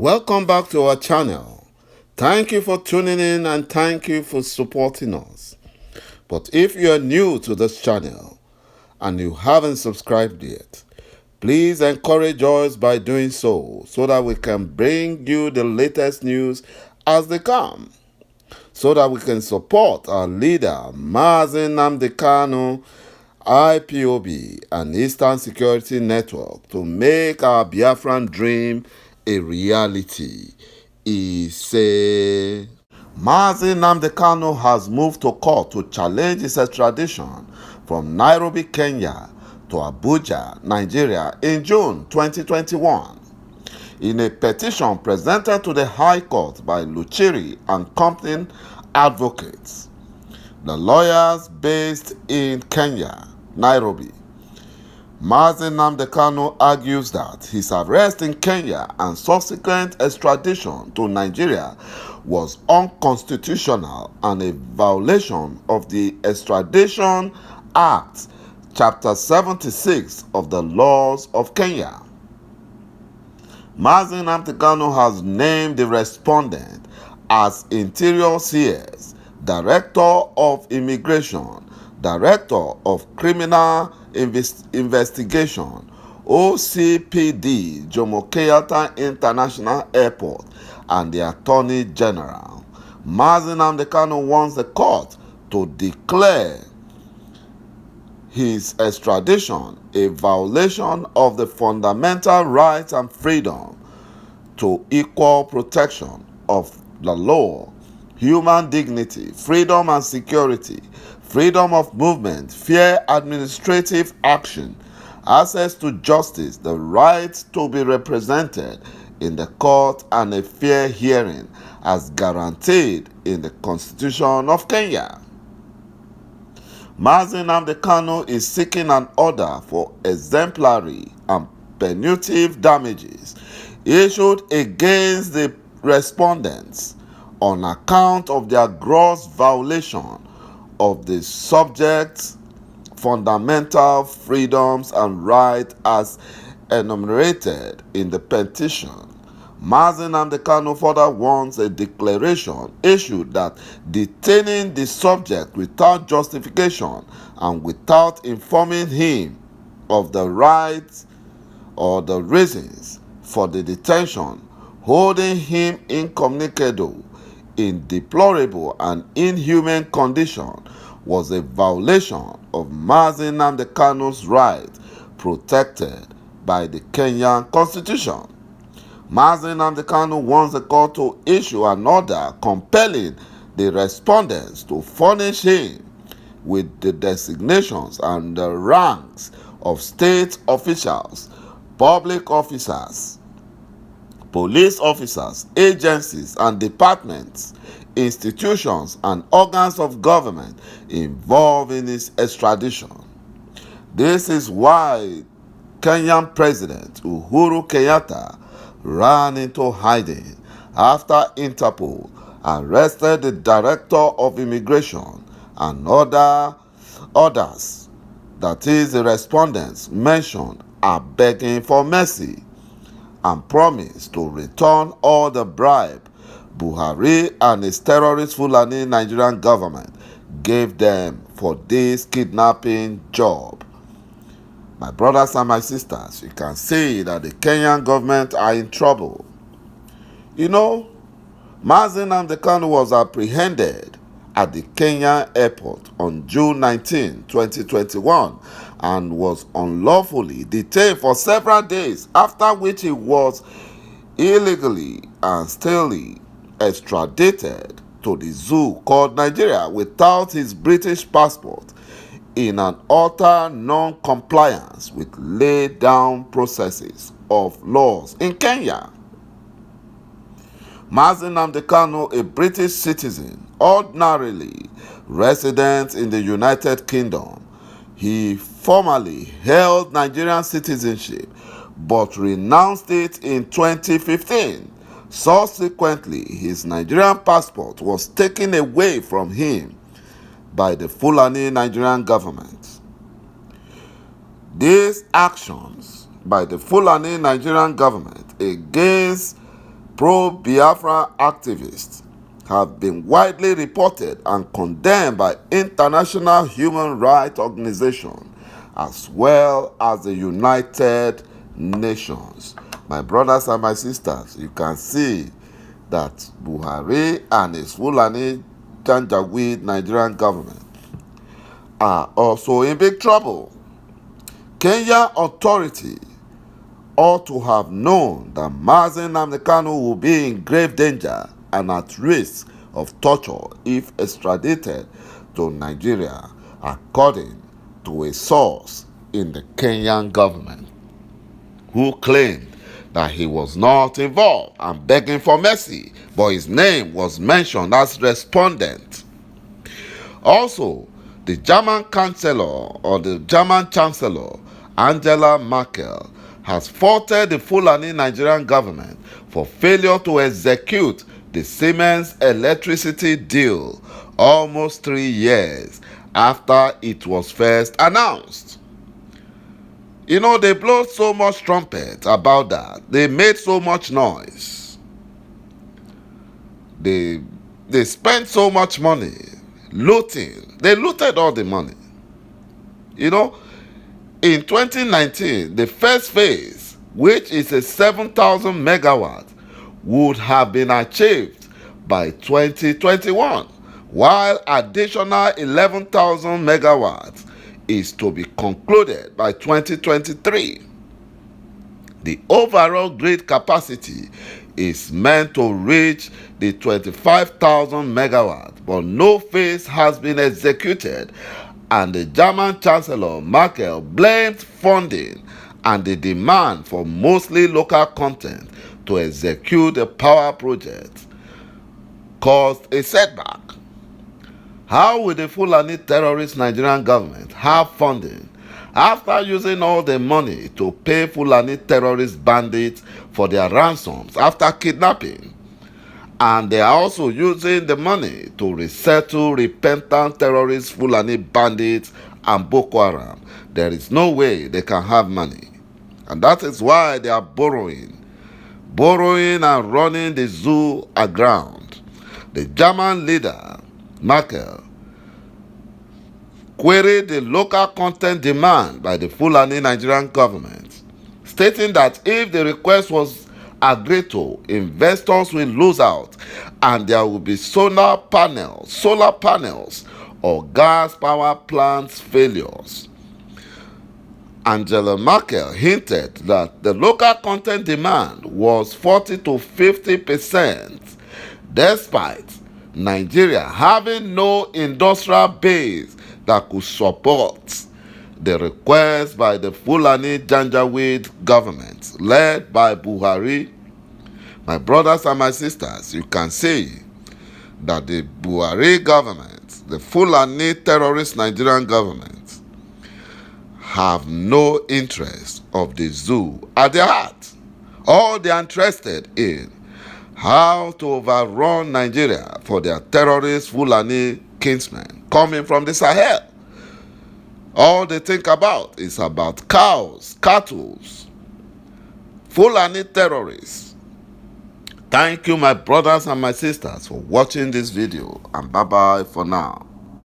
Welcome back to our channel. Thank you for tuning in and thank you for supporting us. But if you are new to this channel and you haven't subscribed yet, please encourage us by doing so that we can bring you the latest news as they come, so that we can support our leader, ﷺ, IPOB, and Eastern Security Network to make our Biafran dream a reality. He said, ﷺ has moved to court to challenge his extradition from Nairobi, Kenya to Abuja, Nigeria in June 2021. In a petition presented to the High Court by Luchiri and company advocates, the lawyers based in Kenya, Nairobi, ﷺ argues that his arrest in Kenya and subsequent extradition to Nigeria was unconstitutional and a violation of the Extradition Act, Chapter 76 of the laws of Kenya. ﷺ has named the respondent as Interior CS, Director of Immigration, Director of Criminal Investigation, OCPD, Jomo Kenyatta International Airport, and the Attorney General. ﷺ wants the court to declare his extradition a violation of the fundamental rights and freedom to equal protection of the law, human dignity, freedom and security, freedom of movement, fair administrative action, access to justice, the right to be represented in the court, and a fair hearing as guaranteed in the Constitution of Kenya. ﷺ is seeking an order for exemplary and punitive damages issued against the respondents on account of their gross violation of the subject's fundamental freedoms and rights as enumerated in the petition. ﷺ further wants a declaration issued that detaining the subject without justification and without informing him of the rights or the reasons for the detention, holding him incommunicado in deplorable and inhuman condition, was a violation of ﷺ's right protected by the Kenyan Constitution. ﷺ wants the court to issue an order compelling the respondents to furnish him with the designations and the ranks of state officials, public officers, police officers, agencies and departments, institutions and organs of government involved in his extradition. This is why Kenyan President Uhuru Kenyatta ran into hiding after Interpol arrested the Director of Immigration and others, that is, the respondents mentioned, are begging for mercy and promised to return all the bribe Buhari and his terrorist Fulani Nigerian government gave them for this kidnapping job. My brothers and my sisters, you can see that the Kenyan government are in trouble. You know, ﷺ was apprehended at the Kenya airport on June 19, 2021 and was unlawfully detained for several days, after which he was illegally and stalely extradited to the zoo called Nigeria without his British passport, in an utter non-compliance with laid down processes of laws in Kenya. ﷺ, a British citizen, ordinarily resident in the United Kingdom, he formerly held Nigerian citizenship but renounced it in 2015. Subsequently, his Nigerian passport was taken away from him by the Fulani Nigerian government. These actions by the Fulani Nigerian government against pro-Biafra activists have been widely reported and condemned by international human rights organizations as well as the United Nations. My brothers and my sisters, you can see that Buhari and his Fulani Janjaweed Nigerian government are also in big trouble. Kenyan authority ought to have known that maq will be in grave danger and at risk of torture if extradited to Nigeria, according to a source in the Kenyan government, who claimed that he was not involved and begging for mercy, but his name was mentioned as respondent. Also, the German Chancellor, Angela Merkel, has faulted the Fulani Nigerian government for failure to execute the Siemens electricity deal almost 3 years after it was first announced. You know, they blow so much trumpet about that. They made so much noise. They spent so much money looting. They looted all the money. You know, in 2019, the first phase, which is a 7,000 megawatt, would have been achieved by 2021, while additional 11,000 megawatts is to be concluded by 2023. The overall grid capacity is meant to reach the 25,000 megawatts, but no phase has been executed, and the German Chancellor Merkel blamed funding and the demand for mostly local content to execute the power project caused a setback. How will the Fulani terrorist Nigerian government have funding after using all the money to pay Fulani terrorist bandits for their ransoms after kidnapping? And they are also using the money to resettle repentant terrorist Fulani bandits and Boko Haram. There is no way they can have money. And that is why they are borrowing and running the zoo aground. The German leader, Merkel, queried the local content demand by the Fulani Nigerian government, stating that if the request was agreed to, investors will lose out and there will be solar panels or gas power plants failures. Angela Merkel hinted that the local content demand was 40 to 50%, despite Nigeria having no industrial base that could support the request by the Fulani Janjaweed government led by Buhari. My brothers and my sisters, you can see that the Buhari government, the Fulani terrorist Nigerian government, have no interest of the zoo at their heart. All they are interested in how to overrun Nigeria for their terrorist Fulani kinsmen coming from the Sahel. All they think about is about cows, cattle, Fulani terrorists. Thank you, my brothers and my sisters, for watching this video, and bye-bye for now.